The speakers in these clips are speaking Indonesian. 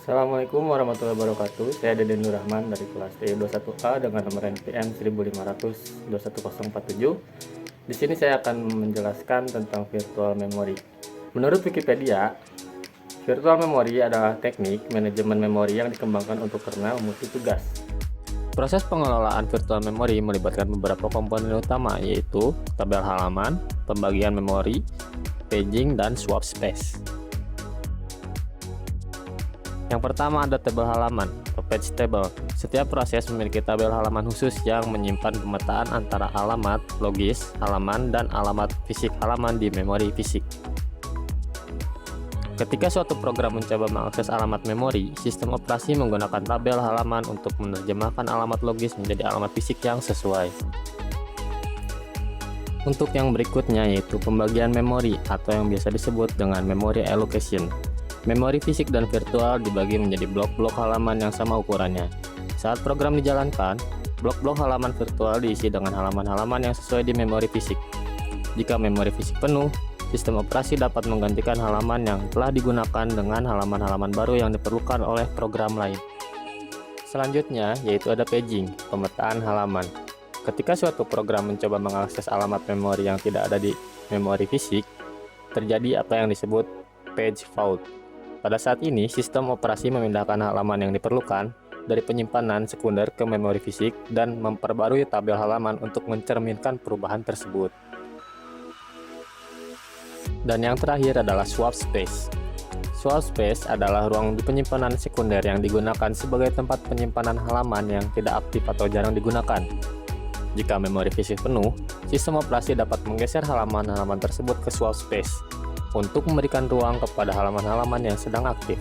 Assalamualaikum warahmatullahi wabarakatuh. Saya Deden Nur Rahman dari kelas TI21A dengan nomor NPM 150021047. Di sini saya akan menjelaskan tentang virtual memory. Menurut Wikipedia, virtual memory adalah teknik manajemen memori yang dikembangkan untuk kernel multitugas. Proses pengelolaan virtual memory melibatkan beberapa komponen utama, yaitu tabel halaman, pembagian memori, paging, dan swap space. Yang pertama ada tabel halaman atau page table. Setiap proses memiliki tabel halaman khusus yang menyimpan pemetaan antara alamat logis halaman dan alamat fisik halaman di memori fisik. Ketika suatu program mencoba mengakses alamat memori, sistem operasi menggunakan tabel halaman untuk menerjemahkan alamat logis menjadi alamat fisik yang sesuai. Untuk yang berikutnya yaitu pembagian memori atau yang biasa disebut dengan memory allocation. Memori fisik dan virtual dibagi menjadi blok-blok halaman yang sama ukurannya. Saat program dijalankan, blok-blok halaman virtual diisi dengan halaman-halaman yang sesuai di memori fisik. Jika memori fisik penuh, sistem operasi dapat menggantikan halaman yang telah digunakan dengan halaman-halaman baru yang diperlukan oleh program lain. Selanjutnya yaitu ada paging, pemetaan halaman. Ketika suatu program mencoba mengakses alamat memori yang tidak ada di memori fisik, terjadi apa yang disebut page fault. Pada saat ini, sistem operasi memindahkan halaman yang diperlukan dari penyimpanan sekunder ke memori fisik dan memperbarui tabel halaman untuk mencerminkan perubahan tersebut. Dan yang terakhir adalah swap space. Swap space adalah ruang di penyimpanan sekunder yang digunakan sebagai tempat penyimpanan halaman yang tidak aktif atau jarang digunakan. Jika memori fisik penuh, sistem operasi dapat menggeser halaman-halaman tersebut ke swap space untuk memberikan ruang kepada halaman-halaman yang sedang aktif.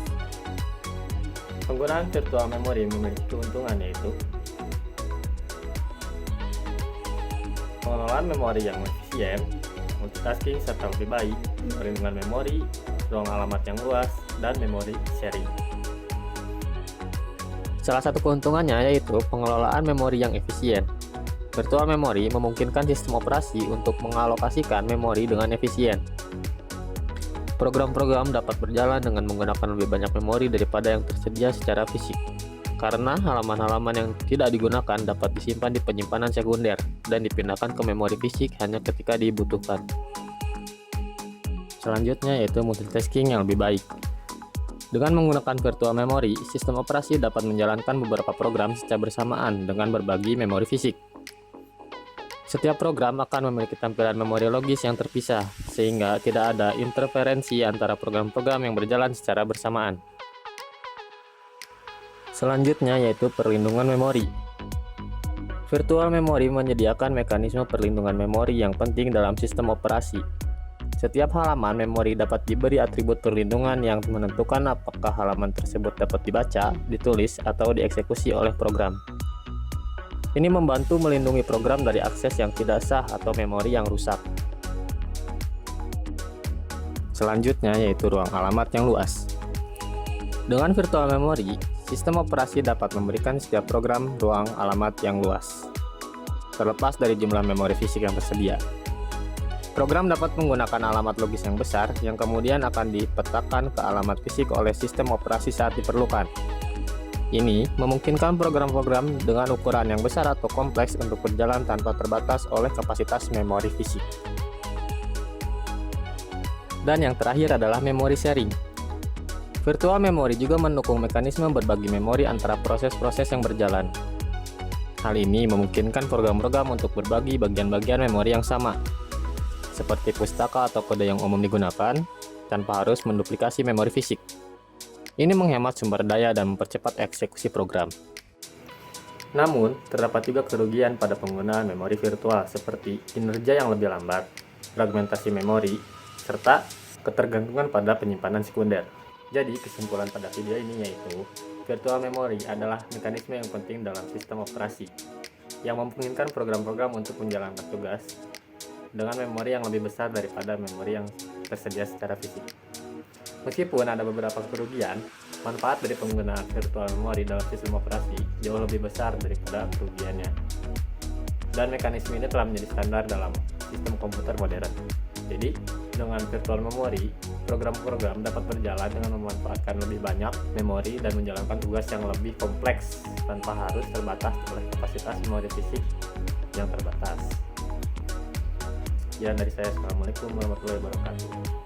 Penggunaan virtual memory memiliki keuntungan yaitu pengelolaan memori yang efisien, multitasking serta lebih baik, perlindungan memori, ruang alamat yang luas, dan memori sharing. Salah satu keuntungannya yaitu pengelolaan memori yang efisien. Virtual memory memungkinkan sistem operasi untuk mengalokasikan memori dengan efisien. Program-program dapat berjalan dengan menggunakan lebih banyak memori daripada yang tersedia secara fisik, karena halaman-halaman yang tidak digunakan dapat disimpan di penyimpanan sekunder dan dipindahkan ke memori fisik hanya ketika dibutuhkan. Selanjutnya yaitu multitasking yang lebih baik. Dengan menggunakan virtual memory, sistem operasi dapat menjalankan beberapa program secara bersamaan dengan berbagi memori fisik. Setiap program akan memiliki tampilan memori logis yang terpisah, sehingga tidak ada interferensi antara program-program yang berjalan secara bersamaan. Selanjutnya yaitu perlindungan memori. Virtual memory menyediakan mekanisme perlindungan memori yang penting dalam sistem operasi. Setiap halaman memori dapat diberi atribut perlindungan yang menentukan apakah halaman tersebut dapat dibaca, ditulis, atau dieksekusi oleh program. Ini membantu melindungi program dari akses yang tidak sah atau memori yang rusak. Selanjutnya yaitu ruang alamat yang luas. Dengan virtual memory, sistem operasi dapat memberikan setiap program ruang alamat yang luas, terlepas dari jumlah memori fisik yang tersedia. Program dapat menggunakan alamat logis yang besar yang kemudian akan dipetakan ke alamat fisik oleh sistem operasi saat diperlukan. Ini memungkinkan program-program dengan ukuran yang besar atau kompleks untuk berjalan tanpa terbatas oleh kapasitas memori fisik. Dan yang terakhir adalah memori sharing. Virtual memory juga mendukung mekanisme berbagi memori antara proses-proses yang berjalan. Hal ini memungkinkan program-program untuk berbagi bagian-bagian memori yang sama, seperti pustaka atau kode yang umum digunakan, tanpa harus menduplikasi memori fisik. Ini menghemat sumber daya dan mempercepat eksekusi program. Namun, terdapat juga kerugian pada penggunaan memori virtual seperti kinerja yang lebih lambat, fragmentasi memori, serta ketergantungan pada penyimpanan sekunder. Jadi, kesimpulan pada video ini yaitu, virtual memory adalah mekanisme yang penting dalam sistem operasi, yang memungkinkan program-program untuk menjalankan tugas dengan memori yang lebih besar daripada memori yang tersedia secara fisik. Meskipun ada beberapa kerugian, manfaat dari penggunaan virtual memory dalam sistem operasi jauh lebih besar daripada kerugiannya. dan mekanisme ini telah menjadi standar dalam sistem komputer modern. Jadi, dengan virtual memory, program-program dapat berjalan dengan memanfaatkan lebih banyak memori dan menjalankan tugas yang lebih kompleks tanpa harus terbatas oleh kapasitas memori fisik yang terbatas. Sekian dari saya. Assalamualaikum warahmatullahi wabarakatuh.